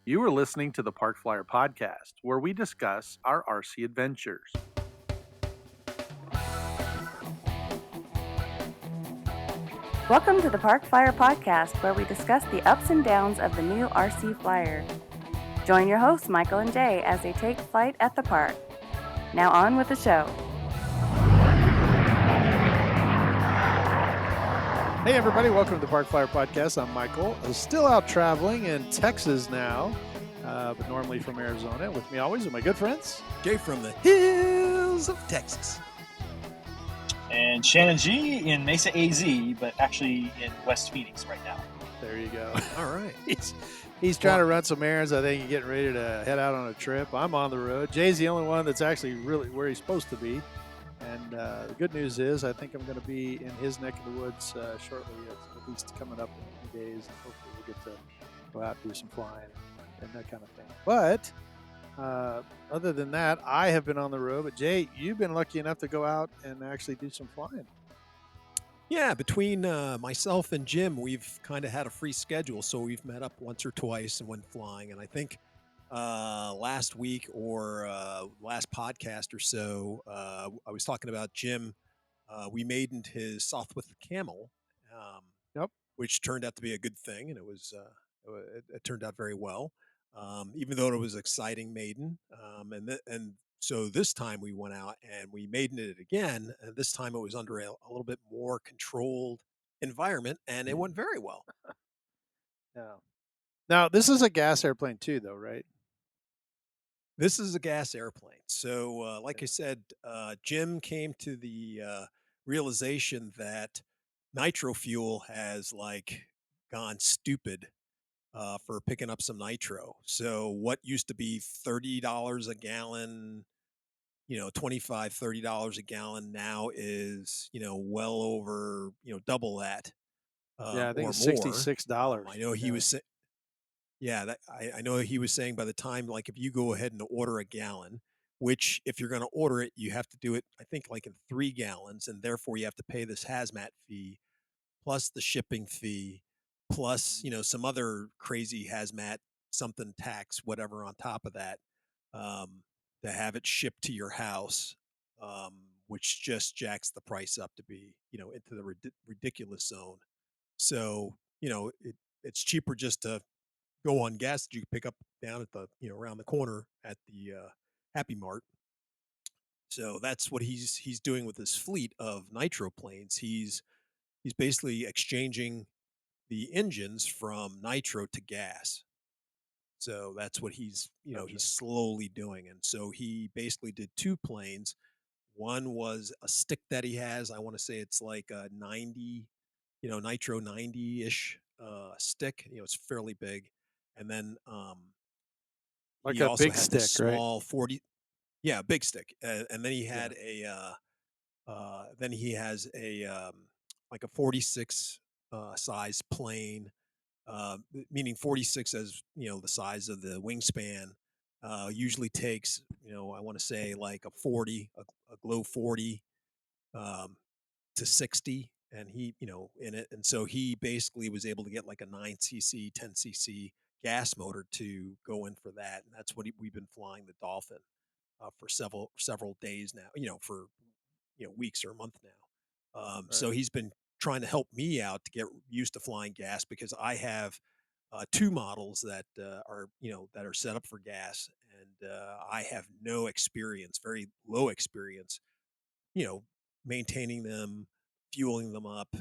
You are listening to the Park Flyer Podcast, where we discuss our RC adventures. Welcome to the Park Flyer Podcast, where we discuss the ups and downs of the new RC Flyer. Join your hosts, Michael and Jay, as they take flight at the park. Now on with the show. Hey everybody, welcome to the Park Flyer Podcast. I'm Michael. I'm still out traveling in Texas now, but normally from Arizona. With me always are my good friends. Jay from the hills of Texas. And Shannon G in Mesa, AZ, but actually in West Phoenix right now. There you go. All right. He's trying to run some errands. I think he's getting ready to head out on a trip. I'm on the road. Jay's the only one that's actually really where he's supposed to be. And the good news is I think I'm going to be in his neck of the woods shortly, at least coming up in a few days. And hopefully we'll get to go out and do some flying and that kind of thing. But other than that, I have been on the road. But Jay, you've been lucky enough to go out and actually do some flying. Yeah, between myself and Jim, we've kind of had a free schedule. So we've met up once or twice and went flying. And I think last week or last podcast or so, I was talking about Jim. We maidened his Sopwith Camel, which turned out to be a good thing. And it turned out very well. Even though it was exciting maiden. And so this time we went out and we maidened it again. And this time it was under a little bit more controlled environment and it went very well. Yeah. Now, this is a gas airplane too, though, right? This is a gas airplane. So, like I said, Jim came to the realization that nitro fuel has gone stupid for picking up some nitro. So what used to be $30 a gallon, $25, $30 a gallon now is, well over, double that. Yeah, I think or it's more. $66. I know he was saying, I know he was saying by the time, if you go ahead and order a gallon, which if you're going to order it, you have to do it, I think in 3 gallons. And therefore you have to pay this hazmat fee plus the shipping fee, plus, some other crazy hazmat, something tax, whatever on top of that, to have it shipped to your house, which just jacks the price up to be, into the ridiculous zone. So, it's cheaper just to go on gas that you can pick up down at the, around the corner at the Happy Mart. So that's what he's doing with his fleet of nitro planes. He's basically exchanging the engines from nitro to gas. So that's what he's slowly doing. And so he basically did 2 planes. One was a stick that he has. I want to say it's like a 90, nitro 90-ish stick. It's fairly big. And then Like he a also big had stick, this small right? 40, big stick. And then he had then he has a like a 46 size plane, meaning 46 as the size of the wingspan. Usually takes I want to say like a 40, a glow 40 to 60, and he in it, and so he basically was able to get like a 9cc, 10cc gas motor to go in for that, and that's what we've been flying the Dolphin for several days now. For weeks or a month now. So he's been trying to help me out to get used to flying gas because I have 2 models that that are set up for gas, and I have no experience, very low experience, maintaining them, fueling them up,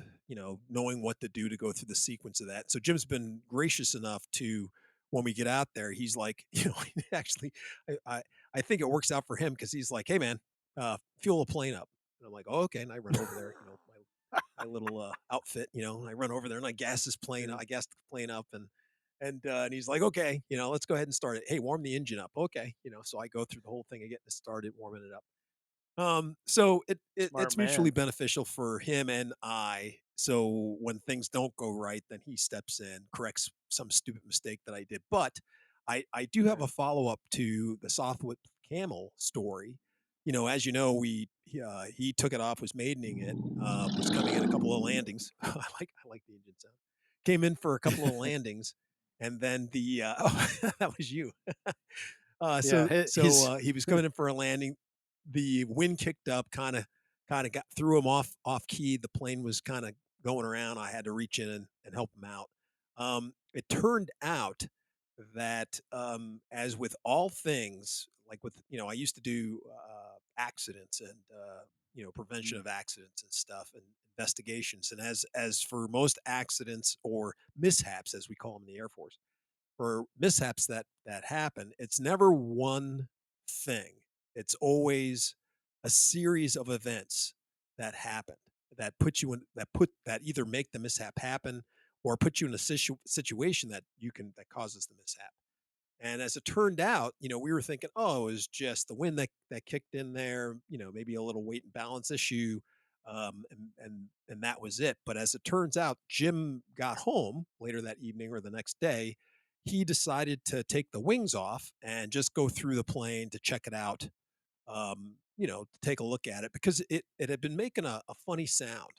knowing what to do to go through the sequence of that. So Jim's been gracious enough to, when we get out there, he's like, actually, I think it works out for him because he's like, hey man, fuel a plane up. And I'm like, oh, okay. And I run over there, my little outfit, and I run over there and I gas this plane. I gas the plane up and he's like, okay, let's go ahead and start it. Hey, warm the engine up. Okay. So I go through the whole thing of getting it started, warming it up. So Smart it's mutually man. beneficial for him and I. So when things don't go right, then he steps in, corrects some stupid mistake that I did. But I do have a follow up to the Sopwith Camel story. As you know, he took it off, was maidening it, was coming in a couple of landings. I like the engine sound. Came in for a couple of landings, And then the oh, that was you. Yeah, he's He was coming in for a landing. The wind kicked up, kind of got threw him off key. The plane was kind of going around. I had to reach in and help him out. It turned out that as with all things, like with I used to do accidents and prevention of accidents and stuff and investigations. And as for most accidents or mishaps, as we call them in the Air Force, for mishaps that happen, it's never one thing. It's always a series of events that happen that either make the mishap happen or put you in a situation that causes the mishap. And as it turned out, we were thinking, oh, it was just the wind that kicked in there, maybe a little weight and balance issue, and that was it. But as it turns out, Jim got home later that evening or the next day. He decided to take the wings off and just go through the plane to check it out, to take a look at it because it had been making a funny sound,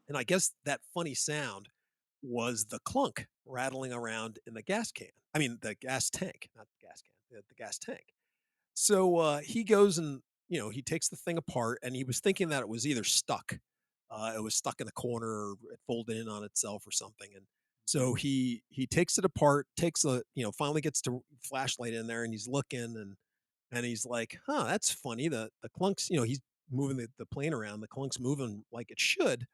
and I guess that funny sound was the clunk rattling around in the gas can. I mean, the gas tank, not the gas can, the gas tank. So he goes and he takes the thing apart, and he was thinking that it was either stuck, it was stuck in a corner, or it folded in on itself or something. And so he takes it apart, takes a finally gets to flashlight in there, and he's looking and he's like, huh, that's funny. The clunk's he's moving the plane around, the clunk's moving like it should,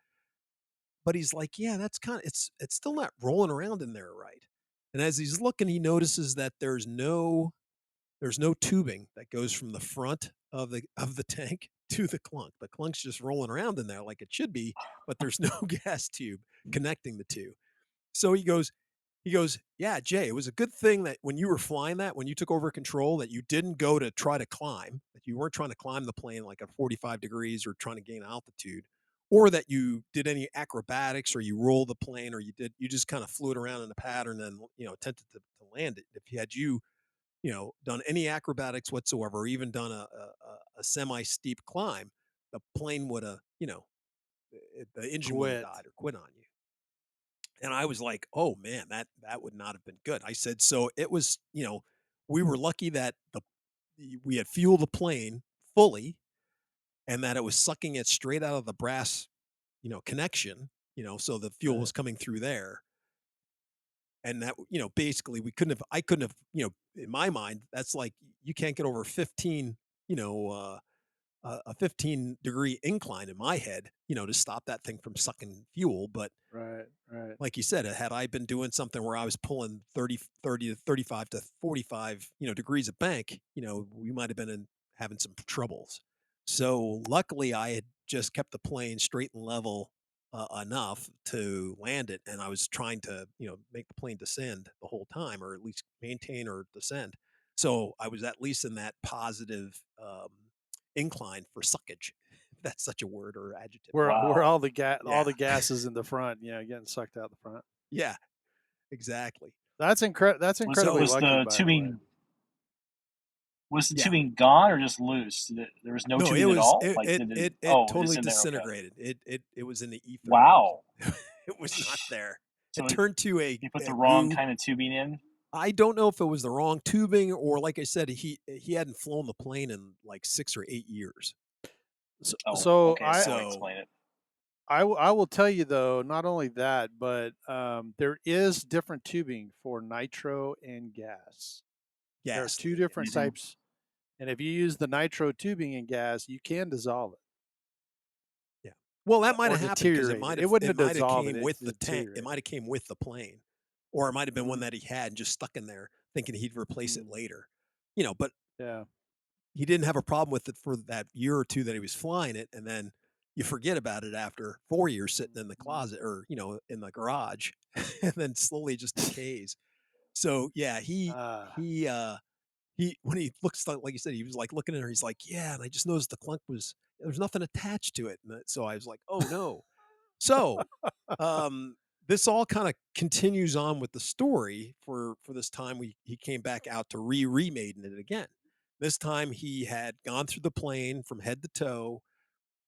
but he's like, yeah, that's kind of it's still not rolling around in there right. And as he's looking, he notices that there's no tubing that goes from the front of the tank to the clunk. The clunk's just rolling around in there like it should be, but there's no gas tube connecting the two. So he goes, yeah, Jay, it was a good thing that when you were flying that, when you took over control, that you didn't go to try to climb, that you weren't trying to climb the plane like at 45 degrees or trying to gain altitude, or that you did any acrobatics or you rolled the plane or you just kind of flew it around in a pattern and, attempted to land it. If you had done any acrobatics whatsoever, or even done a semi steep climb, the plane would have, the engine would have quit. died or quit on you. And I was like, "Oh man, that would not have been good." I said, "So it was, we were lucky that we had fueled the plane fully, and that it was sucking it straight out of the brass, connection, so the fuel was coming through there, and that, basically I couldn't have, in my mind, that's like you can't get over 15, a 15-degree incline in my head, to stop that thing from sucking fuel, but." Right, right. Like you said, had I been doing something where I was pulling 30 to 35 to 45, degrees of bank, we might have been having some troubles. So luckily I had just kept the plane straight and level enough to land it. And I was trying to, make the plane descend the whole time, or at least maintain or descend. So I was at least in that positive incline for suckage. If that's such a word or adjective. Where Wow. all Yeah. the gas is in the front, getting sucked out the front. Yeah, exactly. That's Was incredibly was lucky, the by the way. tubing was the Yeah. tubing gone or just loose? There was no No, it tubing at was all. it Like it did it? it it Oh, it's totally in there. Okay. disintegrated. It was in the ether. Wow. It was not there. It So turned to they put the a wrong goo. kind of tubing in. I don't know if it was the wrong tubing or, like I said, he hadn't flown the plane in like 6 or 8 years. So, Oh, so okay. I That would So, explain it. I will tell you though, not only that, but there is different tubing for nitro and gas. There are two gasoline, different yes. Hmm. types, and if you use the nitro tubing in gas, you can dissolve it Yeah. Well, that might or have happened because deteriorate it. It wouldn't it have might have dissolved it; came it with the tank. It deteriorated. might have came with the plane, or it might have been one Mm, that he had and just stuck in there thinking he'd replace it mm, later. But yeah. he didn't have a problem with it for that year or two that he was flying it, and then you forget about it after 4 years sitting in the Mhm. closet or, in the garage, and then slowly just decays. So, yeah, Ah, he when he looks like you said, he was, like, looking at her, he's like, "Yeah, and I just noticed the clunk there's nothing attached to it," and so I was like, "Oh, no." So, um, this all kinda continues on with the story for this time he came back out to remaiden it again. This time, he had gone through the plane from head to toe,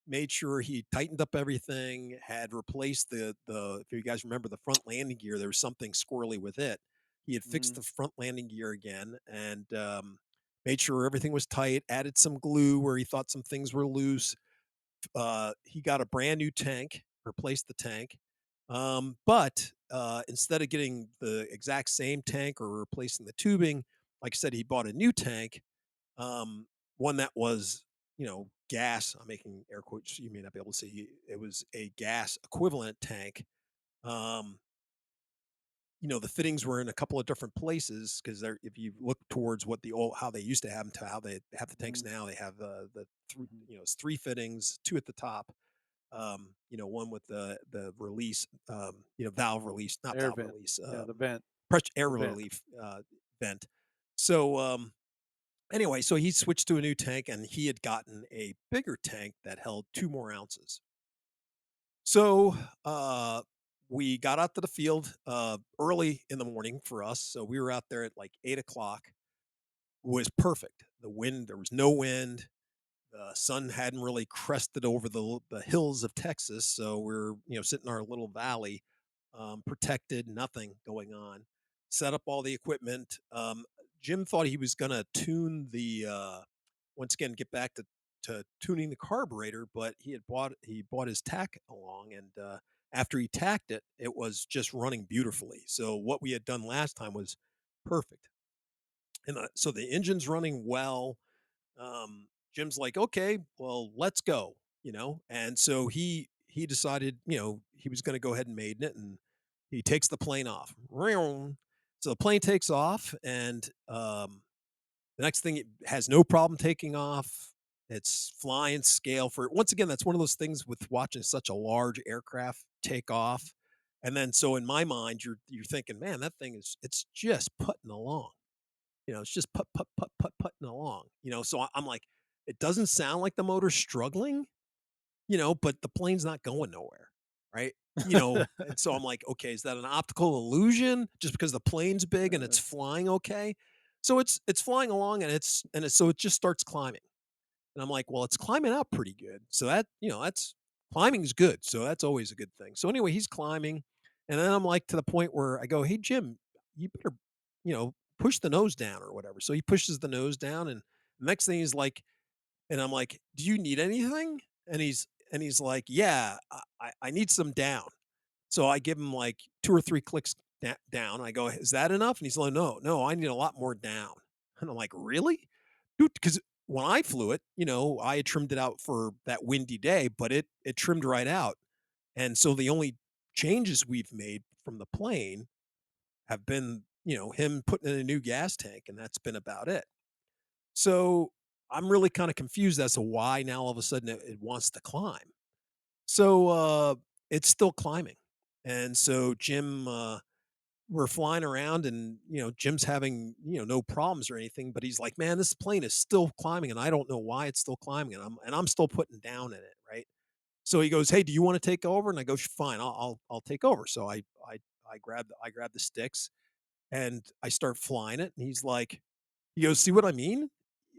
made sure he tightened up everything, had replaced the if you guys remember the front landing gear, there was something squirrely with it. He had fixed Mm-hmm. the front landing gear again and made sure everything was tight. Added some glue where he thought some things were loose. He got a brand new tank, replaced the tank. But instead of getting the exact same tank or replacing the tubing, like I said, he bought a new tank, um, one that was, gas. I'm making air quotes. You may not be able to see. It was a gas equivalent tank. Um, the fittings were in a couple of different places because they're if you look towards what the old how they used to have them to how they have the tanks now, they have the three, Mm-hmm. it's three fittings, two at the top, one with the release, valve release, not Air valve vent. release, Yeah, the vent. pressure air The vent. relief vent. So anyway, so he switched to a new tank, and he had gotten a bigger tank that held 2 more ounces. So we got out to the field early in the morning for us. So we were out there at like 8 o'clock. Was perfect. There was no wind. The sun hadn't really crested over the hills of Texas, so we're sitting in our little valley, protected, nothing going on. Set up all the equipment. Jim thought he was going to tune the once again get back to tuning the carburetor, but he bought his tack along, and after he tacked it, it was just running beautifully. So what we had done last time was perfect, and so the engine's running well. Jim's like, okay, well, let's go, and so he decided, he was going to go ahead and maiden it, and he takes the plane off. So the plane takes off, and the next thing, it has no problem taking off. It's flying scale for once again. That's one of those things with watching such a large aircraft take off, and then so in my mind, you're thinking, man, that thing it's just putting along. It's just putting along. So I'm like, it doesn't sound like the motor's struggling, but the plane's not going nowhere, right? And so I'm like, okay, is that an optical illusion just because the plane's big and it's flying okay? So it's flying along, and so it just starts climbing. And I'm like, well, it's climbing up pretty good. So that's climbing's good. So that's always a good thing. So anyway, he's climbing. And then I'm like to the point where I go, hey, Jim, you better, push the nose down or whatever. So he pushes the nose down. And the next thing he's like, and I'm like, do you need anything? And he's like, yeah, I need some down. So I give him like 2 or 3 clicks down. I go, is that enough? And he's like, no, no, I need a lot more down. And I'm like, really? Dude, because when I flew it, I had trimmed it out for that windy day, but it trimmed right out. And so the only changes we've made from the plane have been, him putting in a new gas tank, and that's been about it. So I'm really kind of confused as to why now all of a sudden it wants to climb. So it's still climbing. And so Jim, we're flying around, and Jim's having no problems or anything, but he's like, man, this plane is still climbing, and I don't know why it's still climbing, and I'm still putting down in it, right? So he goes, hey, do you want to take over? And I go, fine, I'll take over. So I grab the sticks, and I start flying it, and he goes, see what I mean?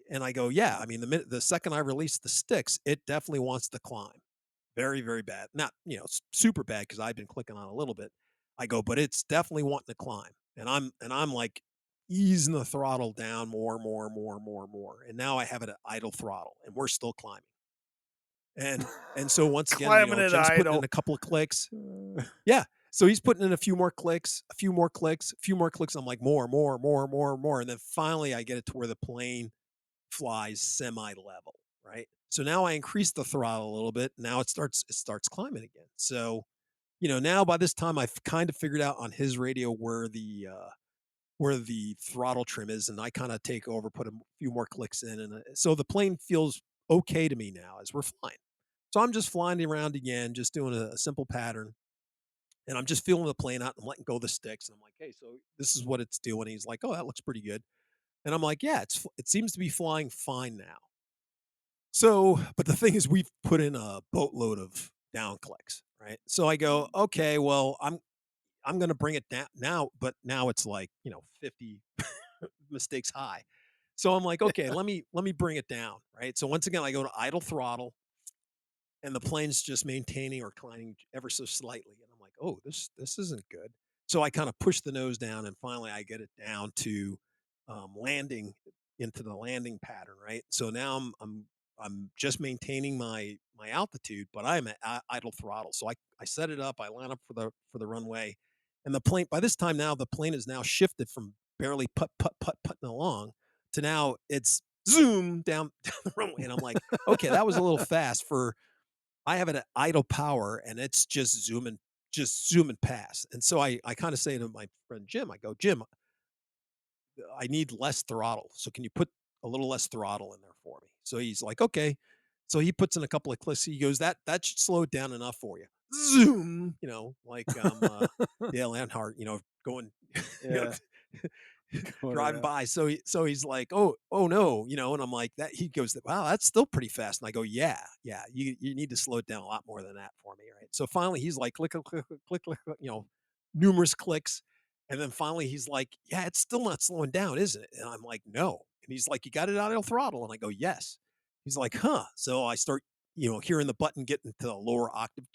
And I go, yeah, I mean, the second I release the sticks, it definitely wants to climb. Very, very bad. Not, super bad because I've been clicking on a little bit. I go, but it's definitely wanting to climb. And I'm like easing the throttle down more, more, more, more, more. And now I have it at idle throttle, and we're still climbing. And so once again, Climbing it Jim's putting in idle. a couple of clicks. Yeah. So he's putting in a few more clicks, a few more clicks, a few more clicks. I'm like, more, more, more, more, more. And then finally I get it to where the plane flies semi-level, right? So now I increase the throttle a little bit. Now it starts climbing again. So, now by this time I've kind of figured out on his radio where the throttle trim is, and I kind of take over, put a few more clicks in, and so the plane feels okay to me now as we're flying. So I'm just flying around again, just doing a simple pattern, and I'm just feeling the plane out and letting go of the sticks. And I'm like, hey, so this is what it's doing. He's like, oh, that looks pretty good. And I'm like, yeah, it seems to be flying fine now. So, but the thing is, we've put in a boatload of down clicks, right? So I go, okay, well, I'm going to bring it down now, but now it's like 50 mistakes high. So I'm like, okay, let me bring it down, right? So once again, I go to idle throttle, and the plane's just maintaining or climbing ever so slightly, and I'm like, oh, this isn't good. So I kind of push the nose down, and finally I get it down to landing into the landing pattern, right? So now I'm just maintaining my altitude, but I'm at idle throttle. So I set it up, I line up for the runway, and the plane. By this time now, the plane is now shifted from barely putting along to now it's zoom down down the runway, and I'm like, okay, that was a little fast for. I have it at idle power, and it's just zooming past. And so I kind of say to my friend Jim, I go, Jim, I need less throttle. So can you put a little less throttle in there for me? So he's like, okay. So he puts in a couple of clicks. He goes, that should slow it down enough for you. Zoom, like Dale Earnhardt, going, you know, Yeah. Going driving around. by. So he's like, oh no, and I'm like that. He goes, wow, that's still pretty fast. And I go, yeah, you need to slow it down a lot more than that for me, right? So finally, he's like, click, click, click, click, click, click, numerous clicks, and then finally he's like, yeah, it's still not slowing down, isn't it? And I'm like, no. And he's like, you got it out of throttle, and I go, yes. He's like, huh. So I start, hearing the button get into the lower octave.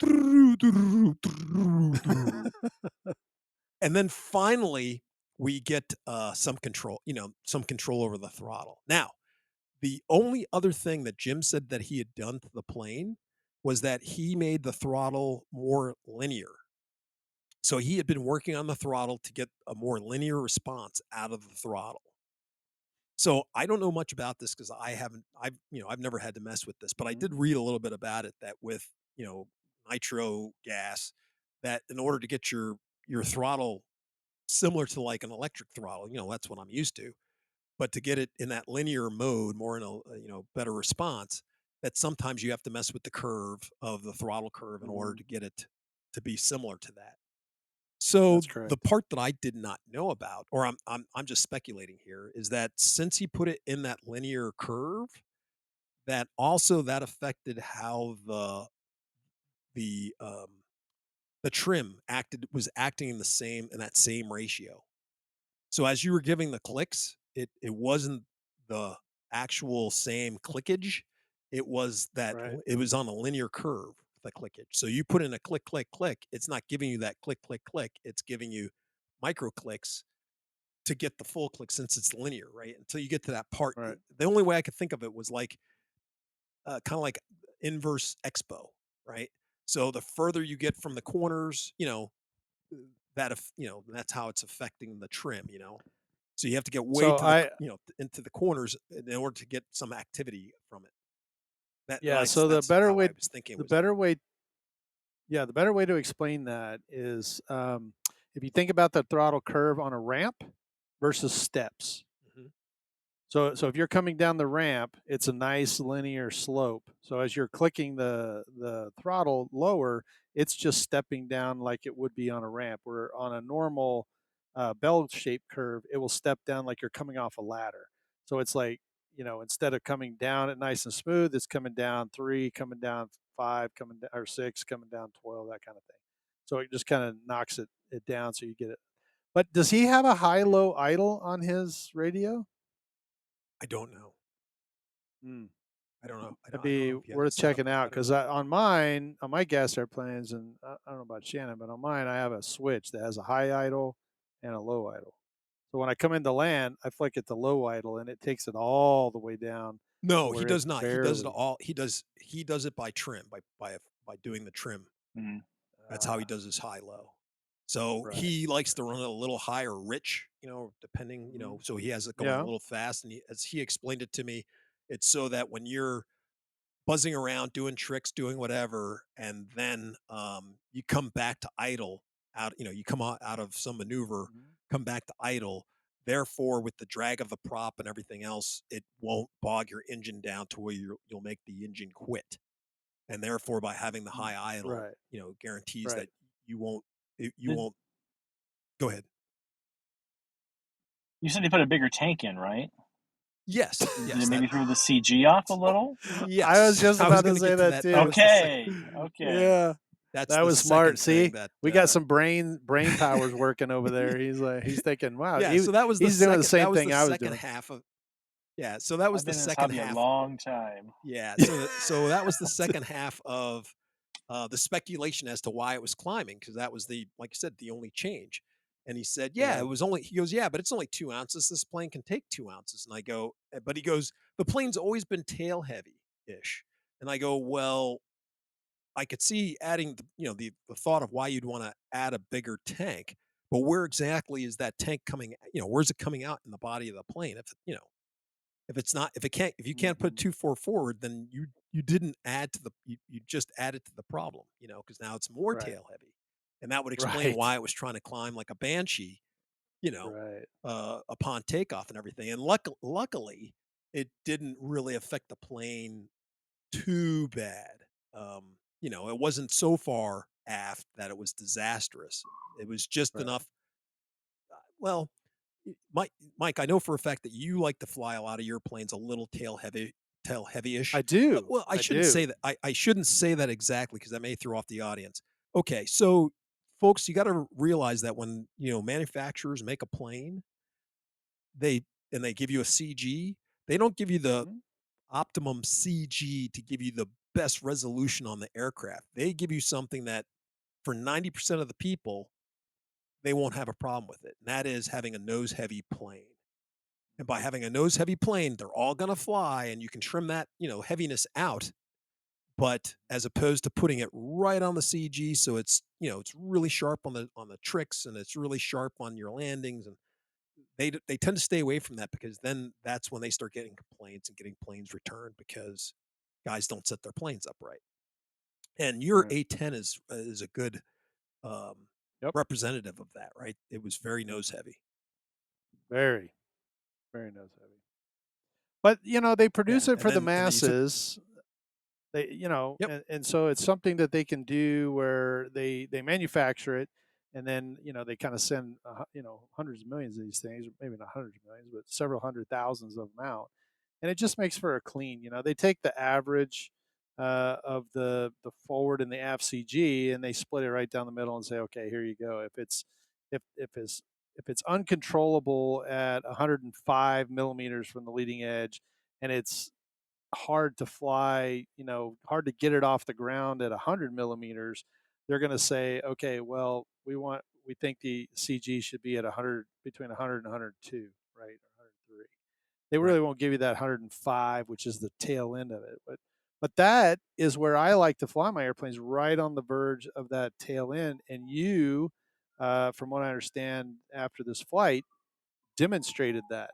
And then finally, we get some control over the throttle. Now, the only other thing that Jim said that he had done to the plane was that he made the throttle more linear. So he had been working on the throttle to get a more linear response out of the throttle. So I don't know much about this because I've never had to mess with this, but I did read a little bit about it that with, nitro gas, that in order to get your throttle similar to like an electric throttle, that's what I'm used to. But to get it in that linear mode, more in a better response, that sometimes you have to mess with the curve of the throttle curve in order to get it to be similar to that. So That's the correct. part that I did not know about, or I'm just speculating here, is that since he put it in that linear curve, that also that affected how the the trim was acting in that same ratio. So as you were giving the clicks, it wasn't the actual same clickage. It was Right. it was on a linear curve, the clickage. So you put in a click, click, click. It's not giving you that click, click, click. It's giving you micro clicks to get the full click since it's linear, right? Until you get to that part. Right. The only way I could think of it was like kind of like inverse expo, right? So the further you get from the corners, that's how it's affecting the trim. So you have to get way So to the I into the corners in order to get some activity from it. yeah, so That's how I was thinking it the was done. better way yeah, the better way to explain that is if you think about the throttle curve on a ramp versus steps. Mhm. So if you're coming down the ramp, it's a nice linear slope. So as you're clicking the throttle lower, it's just stepping down like it would be on a ramp. Where on a normal bell-shaped curve, it will step down like you're coming off a ladder. So it's like instead of coming down it nice and smooth, it's coming down 3, coming down 5, coming down or 6, coming down 12, that kind of thing. So it just kind of knocks it down so you get it. But does he have a high-low idle on his radio? I don't know. Mm. I don't know. That'd I don't be know if you have it worth set up checking like out that or because not. on my gas airplanes, and I don't know about Shannon, but on mine I have a switch that has a high idle and a low idle. So when I come into land, I flick it to low idle, and it takes it all the way down to No, he where does it's not. He does it barely. all. He does it by trim, by doing the trim. Mhm. That's how he Uh, does his high low. So right. he likes to run it a little higher rich, depending, Hmm. so he has it going a Yeah. little fast. And as he explained it to me, it's so that when you're buzzing around, doing tricks, doing whatever, and then you come back to idle you come out of some maneuver, Mhm. come back to idle. Therefore, with the drag of the prop and everything else, it won't bog your engine down to where you'll make the engine quit. And therefore, by having the high idle, Right. guarantees that Right. you won't you Did won't go ahead. you said they put a bigger tank in, right? Yes, Did it yes, that maybe throw the CG off a little? I was yes. just I was about to going to say get to that that. That too. was the second. Okay, okay. Yeah. That's That the was smart. second thing See, that we got some brain powers working over there. He's thinking, wow, yeah, so he's doing the same that was thing the I was second doing. half of yeah, so that was I've the been in this second hobby a half. long time. Yeah, so that was the second half of the speculation as to why it was climbing because that was the like I said the only change. And he said, yeah, Yeah. it was only, he goes, yeah, but it's only 2 ounces. This plane can take 2 ounces. And I go, but he goes, the plane's always been tail heavy ish. And I go, well, I could see adding the thought of why you'd want to add a bigger tank, but where exactly is that tank coming? Where's it coming out in the body of the plane? If it's not, if you can't put Mhm. 2 4 forward, then you didn't add to you just added to the problem, because now it's more Right. tail heavy, and that would explain Right. why it was trying to climb like a banshee, you know, Right. upon takeoff and everything. And luckily, it didn't really affect the plane too bad. It wasn't so far aft that it was disastrous. It was just Right. enough. Well, Mike, I know for a fact that you like to fly a lot of your planes a little tail heavy-ish. I do. Well, I I shouldn't say do. that. I shouldn't say that exactly because that may throw off the audience. Okay, so folks, you got to realize that when manufacturers make a plane, they they give you a CG. They don't give you the Mhm. optimum CG to give you the best resolution on the aircraft. They give you something that for 90% of the people, they won't have a problem with it. And that is having a nose heavy plane. And by having a nose heavy plane, they're all going to fly and you can trim that, heaviness out. But as opposed to putting it right on the CG, so it's really sharp on the tricks and it's really sharp on your landings, and they tend to stay away from that because then that's when they start getting complaints and getting planes returned because guys don't set their planes up right. And your Right. A10 is a good um, Yep. representative of that, right? It was very Yep. nose heavy. Very, very nose heavy. But, they Yeah, produce it and for the then you took. masses. They Yep. and so it's something that they can do where they manufacture it, and then, they kinda send, hundreds of millions of these things, or maybe not hundreds of millions, but several hundred thousands of them out, and it just makes for a clean, they take the average, of the forward and the aft CG, and they split it right down the middle and say, "Okay, here you go." If it's uncontrollable at 105 millimeters from the leading edge, and it's hard to fly, hard to get it off the ground at 100 millimeters, they're going to say, okay, well, we think the CG should be at 100, between 100 and 102, right? Or 103. They really Right. won't give you that 105, which is the tail end of it. But that is where I like to fly my airplanes, right on the verge of that tail end. And you, from what I understand after this flight, demonstrated that,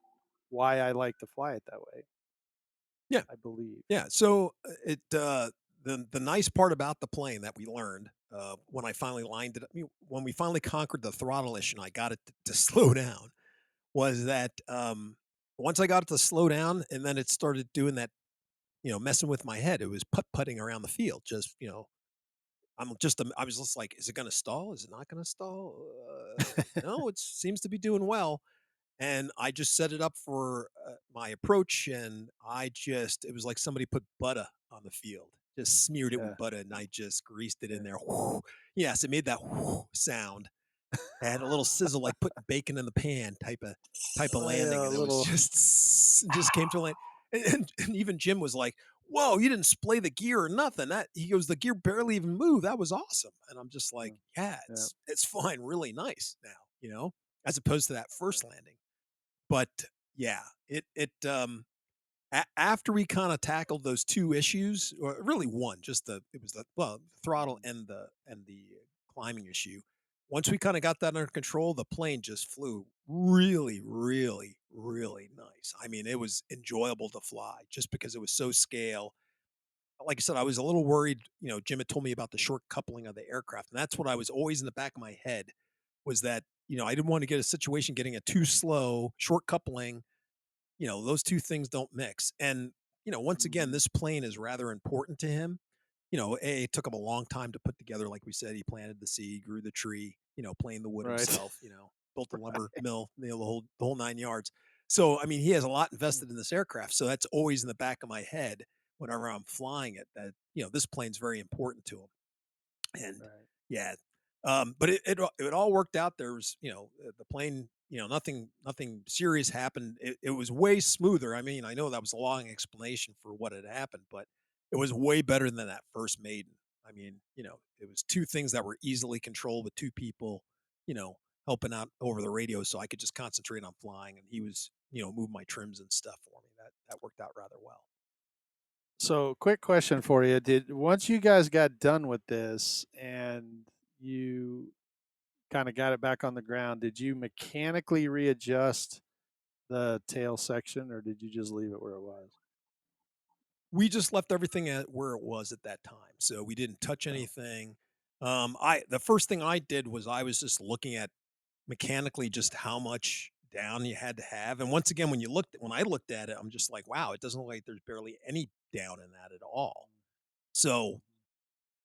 why I like to fly it that way, Yeah. I believe. Yeah. So the nice part about the plane that we learned when I finally lined it up, when we finally conquered the throttle issue, and I got it to slow down, was that once I got it to slow down, and then it started doing that, messing with my head. It was putting around the field. Just I was just like, is it going to stall? Is it not going to stall? No, it seems to be doing well. And I just set it up for my approach, and it was like somebody put butter on the field, just smeared it Yeah. with butter, and I just greased it in Yeah. there. Yes, it made that sound. It had a little sizzle, like putting bacon in the pan type of landing, Yeah, a and it was little. just came to a land. And even Jim was like, "Whoa, you didn't splay the gear or nothing." That he goes, "The gear barely even moved. That was awesome." And I'm just like, Yeah. "Yeah, Yeah. it's flying really nice now, as opposed to that first landing." But yeah, after we kind of tackled those two issues, or really one, just it was the throttle Mhm. and the climbing issue. Once we kind of got that under control, the plane just flew really, really, really nice. I mean, it was enjoyable to fly just because it was so scale. Like I said, I was a little worried. Jim had told me about the short coupling of the aircraft, and that's what I was always in the back of my head was that I didn't want to get a situation getting a too slow short coupling. Those two things don't mix. And once again, Mhm. this plane is rather important to him. It took him a long time to put together. Like we said, he planted the seed, grew the tree, planed the wood Right. himself, built the lumber mill, the whole 9 yards. So, I mean, he has a lot Mm. invested in this aircraft. So that's always in the back of my head whenever I'm flying it that, this plane's very important to him. And Right. yeah, but it all worked out. There was, the plane, nothing serious happened. It was way smoother. I mean, I know that was a long explanation for what had happened, but it was way better than that first maiden. I mean, it was two things that were easily controlled with two people, you know, helping out over the radio so I could just concentrate on flying. And he was, moving my trims and stuff for me. That worked out rather well. So, quick question for you: Did once you guys got done with this and you kind of got it back on the ground, did you mechanically readjust the tail section, or did you just leave it where it was? We just left everything at where it was at that time. So we didn't touch Oh, anything. The first thing I did was I was just looking at mechanically just how much down you had to have. And once again, when I looked at it, I'm just like, wow, it doesn't look like there's barely any down in that at all. So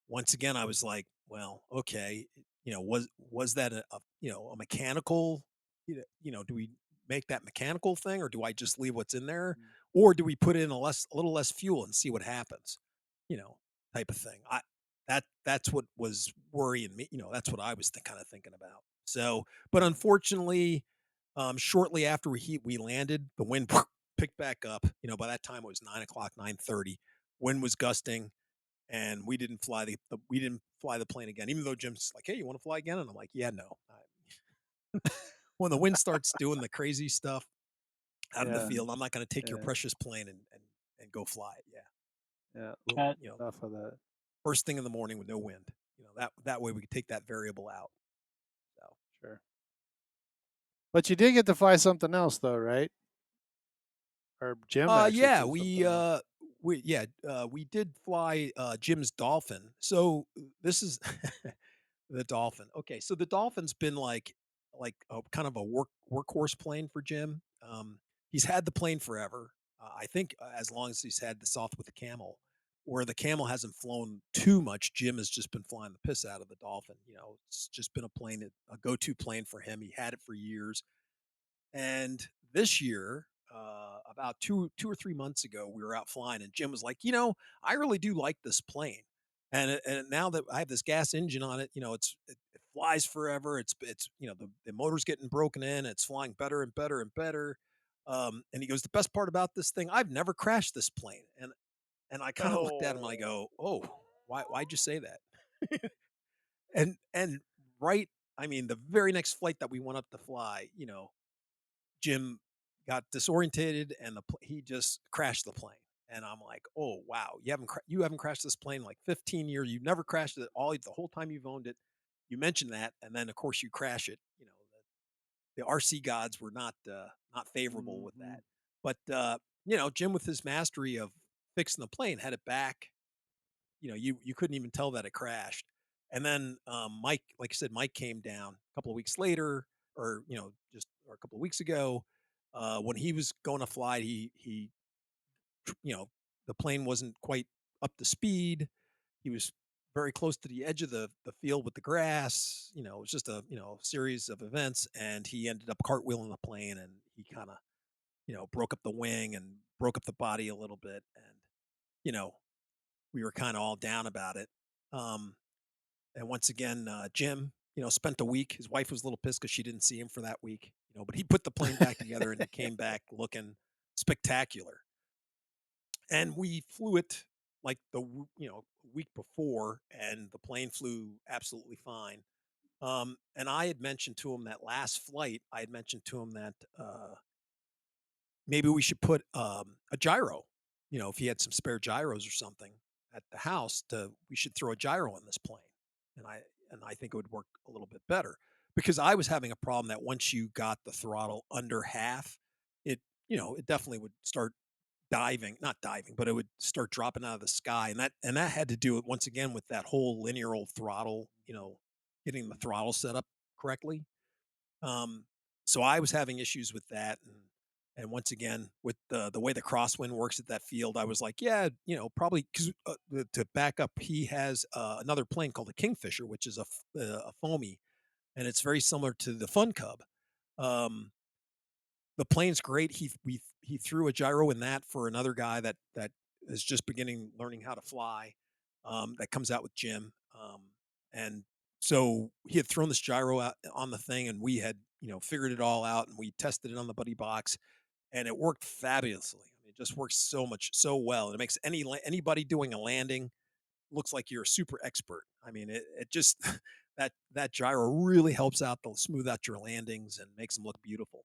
once again, I was like, well, okay, was that a mechanical, do we make that mechanical thing, or do I just leave what's in there, mm, or do we put in a little less fuel and see what happens, you know, type of thing. That's what was worrying me. That's what I was kind of thinking about. So, but unfortunately, shortly after we landed, the wind picked back up. By that time it was 9 o'clock, 9:30. Wind was gusting, and we didn't fly the plane again. Even though Jim's like, "Hey, you want to fly again?" And I'm like, "Yeah, no." When the wind starts doing the crazy stuff out in the yeah, field, I'm not going to take your yeah, precious plane and go fly it. Yeah, yeah. Uh, Enough of that. first thing in the morning with no wind. That way we could take that variable out. So, Sure. But you did get to fly something else, though, right? Or Jim actually yeah, flew something else. we did fly Jim's Dolphin. So this is the Dolphin. Okay, so the Dolphin's been like a kind of a workhorse plane for Jim. He's had the plane forever. I think as long as he's had the Sopwith Camel, where the Camel hasn't flown too much, Jim has just been flying the piss out of the Dolphin. It's just been a go-to plane for him. He had it for years, and this year, about 2 or 3 months ago, we were out flying, and Jim was like, I really do like this plane. And now that I have this gas engine on it, it flies forever. The motor's getting broken in. It's flying better and better and better. And he goes, the best part about this thing, I've never crashed this plane. And I kind of looked at him. I oh, go, oh, why'd you say that? And right, I mean, the very next flight that we went up to fly, Jim got disorientated and he just crashed the plane. And I'm like, "Oh, wow. You haven't crashed this plane in like 15 years. You've never crashed it the whole time you've owned it. You mentioned that, and then of course you crash it. The RC gods were not favorable with Mhm. that. But Jim with his mastery of fixing the plane had it back. You couldn't even tell that it crashed. And then Mike, like I said, Mike came down a couple of weeks later, or or a couple of weeks ago, when he was going to fly. He you know the plane wasn't quite up to speed. He was very close to the edge of the field with the grass. It was just a series of events, and he ended up cartwheeling the plane, and he kind of broke up the wing and broke up the body a little bit, and you know we were kind of all down about it. Um, and once again, Jim, spent a week. His wife was a little pissed because she didn't see him for that week, but he put the plane back together and it came back looking spectacular. And we flew it like week before, and the plane flew absolutely fine. And I had mentioned to him that last flight, I had mentioned to him that maybe we should put a gyro. If he had some spare gyros or something at the house, we should throw a gyro in this plane, and I think it would work a little bit better because I was having a problem that once you got the throttle under half, it it definitely would start diving, not diving, but it would start dropping out of the sky, and that had to do it once again with that whole linear old throttle, getting the throttle set up correctly. um, so I was having issues with that, and once again with the way the crosswind works at that field, I was like, yeah, probably because to back up, he has another plane called a Kingfisher, which is a foamy, and it's very similar to the Fun Cub. Um, the plane's great. He threw a gyro in that for another guy that is just beginning learning how to fly. That comes out with Jim, and so he had thrown this gyro out on the thing, and we had figured it all out, and we tested it on the buddy box, and it worked fabulously. I mean, it just works so well, and it makes anybody doing a landing looks like you're a super expert. I mean, it just that gyro really helps out to smooth out your landings and makes them look beautiful.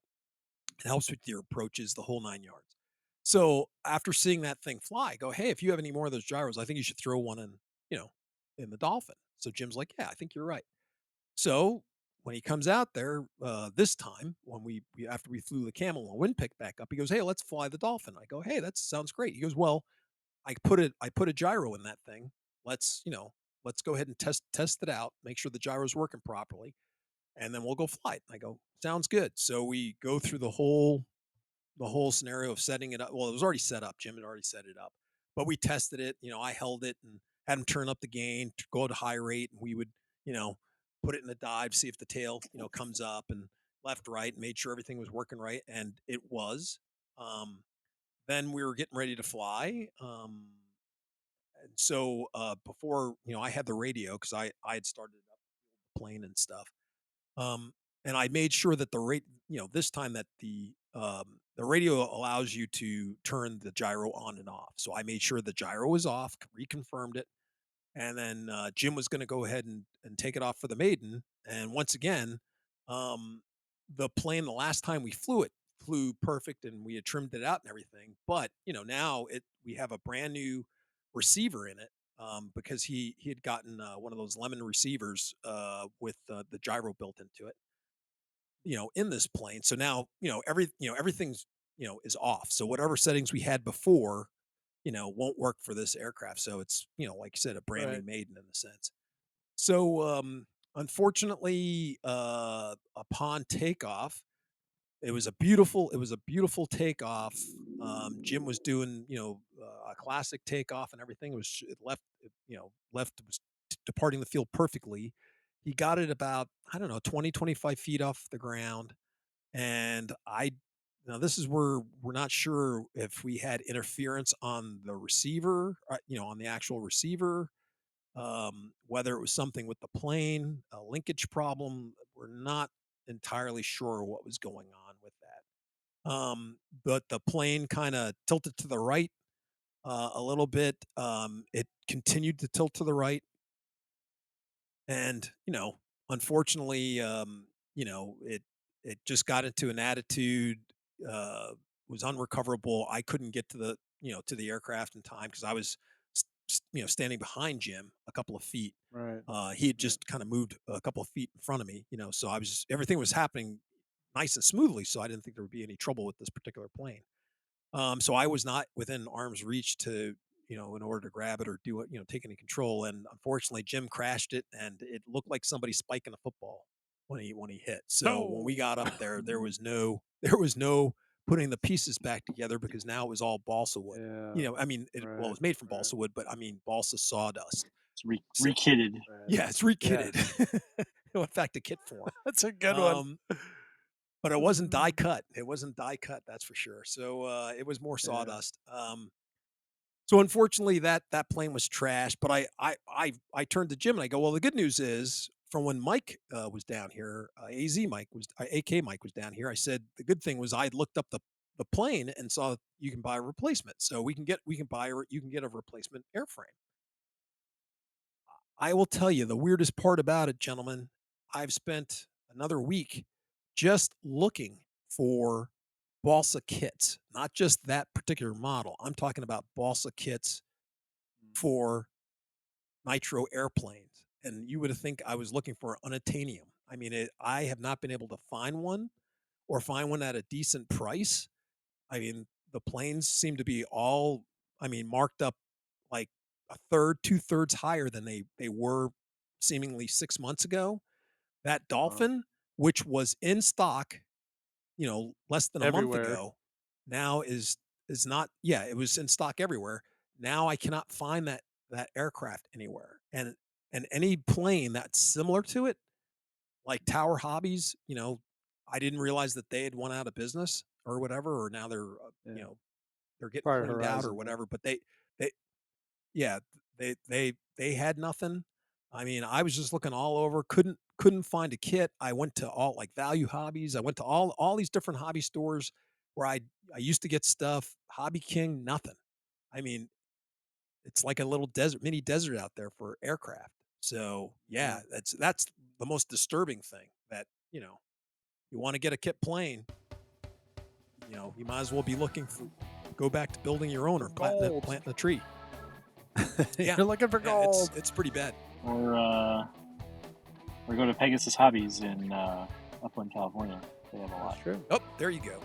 It helps with your approaches, the whole 9 yards. So after seeing that thing fly, I go, "Hey, if you have any more of those gyros, I think you should throw one in, you know, in the dolphin." So Jim's like, "Yeah, I think you're right." So when he comes out there this time, when we after we flew the camel and the wind picked back up, he goes, "Hey, let's fly the dolphin." I go, "Hey, that sounds great." He goes, "Well, I put a gyro in that thing. Let's let's go ahead and test it out, make sure the gyro's working properly, and then we'll go fly it." I go, "Sounds good." So we go through the whole scenario of setting it up. Well, it was already set up. Jim had already set it up, but we tested it. I held it and had him turn up the gain, to go at a high rate, and we would, you know, put it in the dive, see if the tail, comes up and left, right, and made sure everything was working right, and it was. Um, then we were getting ready to fly. And so before, I had the radio because I had started up the plane and stuff. Um, and I made sure that the rate, this time that the radio allows you to turn the gyro on and off. So I made sure the gyro was off, reconfirmed it, and then Jim was going to go ahead and take it off for the maiden. And once again, um, the plane the last time we flew it flew perfect, and we had trimmed it out and everything. But now we have a brand new receiver in it because he had gotten one of those lemon receivers with the gyro built into it, in this plane. So now everything's is off. So whatever settings we had before won't work for this aircraft. So it's, like you said, a brand new Right. maiden in a sense. So, unfortunately, upon takeoff, it was a beautiful takeoff. Jim was doing, a classic takeoff and everything. It left, was departing the field perfectly. He got it about, I don't know, 20, 25 feet off the ground. And now this is where we're not sure if we had interference on the receiver, on the actual receiver, whether it was something with the plane, a linkage problem. We're not entirely sure what was going on with that. But the plane kind of tilted to the right a little bit. It continued to tilt to the right, and unfortunately, it just got into an attitude, uh was unrecoverable. I couldn't get to the aircraft in time because I was standing behind Jim a couple of feet. Right. He had Right. just kind of moved a couple of feet in front of me, so everything was happening nice and smoothly, so I didn't think there would be any trouble with this particular plane. So I was not within arm's reach to, in order to grab it or do it, take any control. And unfortunately, Jim crashed it, and it looked like somebody spiking a football when he hit. So when we No. got up there, there was no putting the pieces back together because now it was all balsa wood. Yeah. I mean, well, it Right. was made from Right. balsa wood, but I mean balsa sawdust. It's So rekitted. Right. yeah, it's Yeah. rekitted. In fact, a kit form. That's a good one. Um, but it wasn't die cut. It wasn't die cut, that's for sure. So, it was more Yeah. sawdust. So unfortunately, that plane was trashed. But I turned to Jim and I go, "Well, the good news is from when Mike was down here, AK Mike was down here. I said the good thing was I looked up the plane and saw you can buy a replacement. So you can get a replacement airframe." I will tell you the weirdest part about it, gentlemen. I've spent another week just looking for balsa kits, not just that particular model. I'm talking about balsa kits for nitro airplanes. And you would think I was looking for unobtainium. I mean, I have not been able to find one or find one at a decent price. I mean, the planes seem to be all, I mean, marked up like a third, two-thirds higher than they were seemingly 6 months ago. That Wow. dolphin, which was in stock, less than a month Everywhere. ago, now is not. Yeah, it was in stock everywhere. Now I cannot find that aircraft anywhere. And any plane that's similar to it, like Tower Hobbies, I didn't realize that they had went out of business or whatever, or now Yeah. they're getting Fire cleaned out or Horizon. Yeah. whatever. But they yeah, they had nothing. I mean, I was just looking all over, couldn't find a kit. I went to all like Value Hobbies. I went to all these different hobby stores where I used to get stuff. Hobby King, nothing. I mean, it's like a little desert, mini desert out there for aircraft. So Yeah. yeah, that's the most disturbing thing that, you want to get a kit plane, you might as well be go back to building your own or planting a tree. You're looking for gold. It's pretty bad. Or go to Pegasus Hobbies in Upland, California. They have a lot. That's true. Oh, there you go.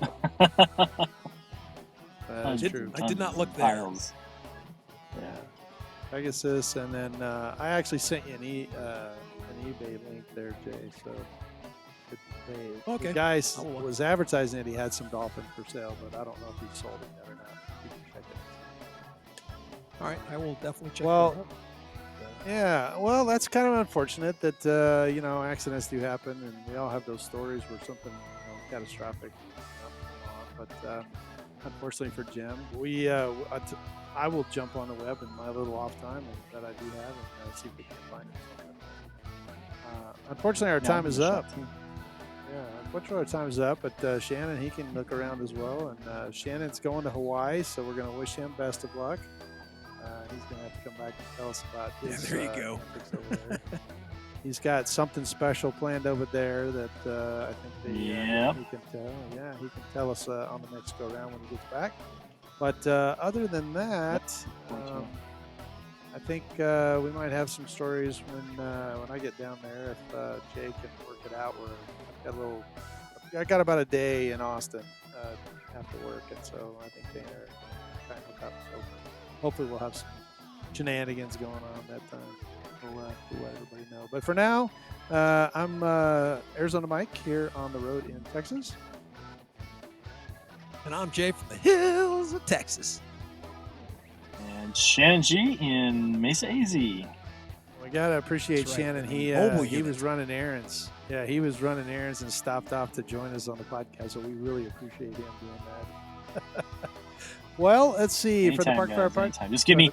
That's true. I did not look there. Piles. Yeah, Pegasus, and then I actually sent you an eBay link there, Jay. So Okay. the guy was advertising that he had some dolphin for sale, but I don't know if he sold it yet or not. You can check it. All right, I will definitely check. Well, that out. yeah, well, that's kind of unfortunate that accidents do happen, and we all have those stories where something catastrophic happens. But unfortunately for Jim, I will jump on the web in my little off time that I do have and see if we can find it. Unfortunately, our time is up. Yeah, unfortunately, our time is up. But Shannon, he can look around as well, and Shannon's going to Hawaii, so we're going to wish him best of luck. He's going to have to come back and tell us about his. There you go. Over there. He's got something special planned over there that I think he can tell. Yeah, he can tell us on the next go round when he gets back. But other than that, I think we might have some stories when I get down there. If Jay can work it out, I got about a day in Austin after work, and so I think they are trying to hook up. So hopefully we'll have some shenanigans going on that time. We'll let everybody know. But for now, I'm Arizona Mike here on the road in Texas. And I'm Jay from the hills of Texas. And Shannon G in Mesa, AZ. We gotta appreciate That's right. Shannon. He was running errands. Yeah, he was running errands and stopped off to join us on the podcast. So we really appreciate him doing that. Well, let's see. Anytime, for the Park Fire guys, Park. just give me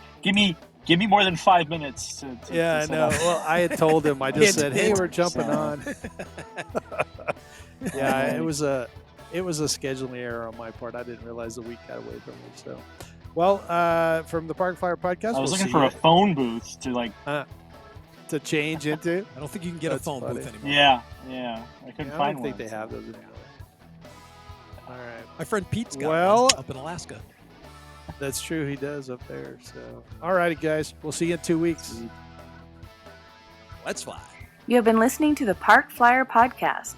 more than 5 minutes. To Yeah, I know. Well, I had told him. I just said, "Hey, we're jumping on." Yeah, it was a scheduling error on my part. I didn't realize the week got away from me. So, well, from the Park Fire Podcast, I was looking for a phone booth to to change into. I don't think you can get a phone booth anymore. Yeah, I couldn't I find don't one. think they have those anymore. All right. My friend Pete's got one up in Alaska. That's true. He does up there. So, all righty, guys. We'll see you in 2 weeks. Let's fly. You have been listening to the Park Flyer Podcast.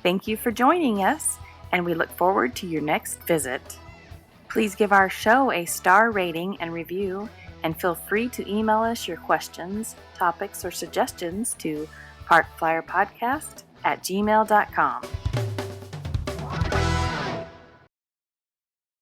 Thank you for joining us, and we look forward to your next visit. Please give our show a star rating and review, and feel free to email us your questions, topics, or suggestions to parkflyerpodcast@gmail.com.